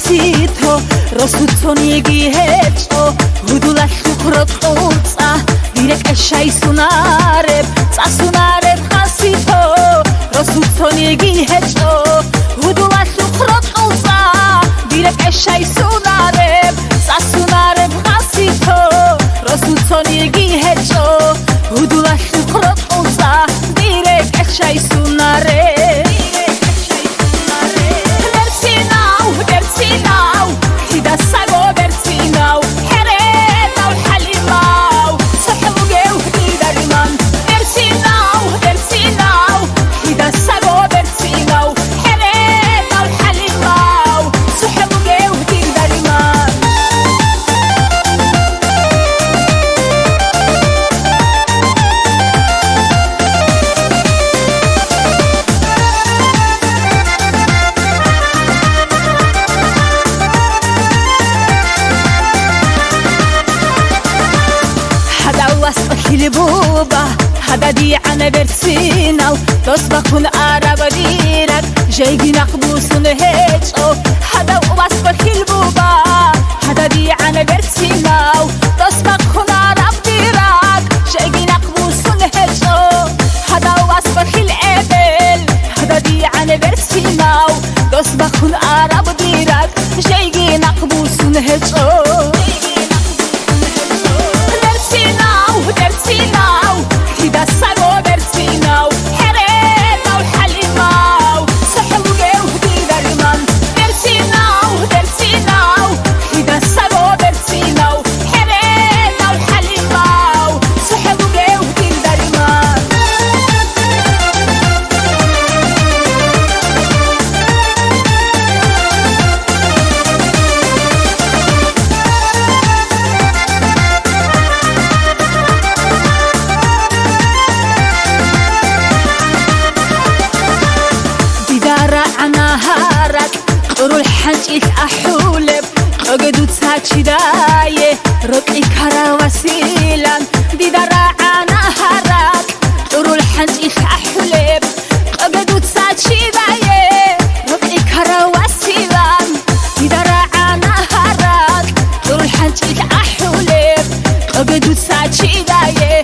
ხასითო როსუცონიგი ჰეჭო გუდულა შუქროთ ყუცა ვირეკე შაისუნარებ წასუნარებ ხასითო როსუცონიგი ჰეჭო გუდულა შუქროთ ყუცა ვირეკე შაისუნარებ წასუნარებ ხასითო როსუცონიგი ჰეჭო გუდულა შუქროთ ყუცა ვირეკე შაისუნარებ Boba hadadi ana bersinal dos bakun arabadirak jaygi naqbusun hecho hada wasfa hilboba hadadi ana bersinal dos bakun arabadirak jaygi naqbusun hecho hada wasfa hil ebel hadadi ana bersinal dos bakun arabadirak jaygi naqbusun hecho حنجيك أحولب أقدو تساكي دايه رقي كرا وسيلا دي دراعنا هراك طرو الحنجيك أحولب أقدو تساكي دايه رقي كرا وسيلا دي دراعنا هراك طرو الحنجيك أحولب أقدو تساكي دايه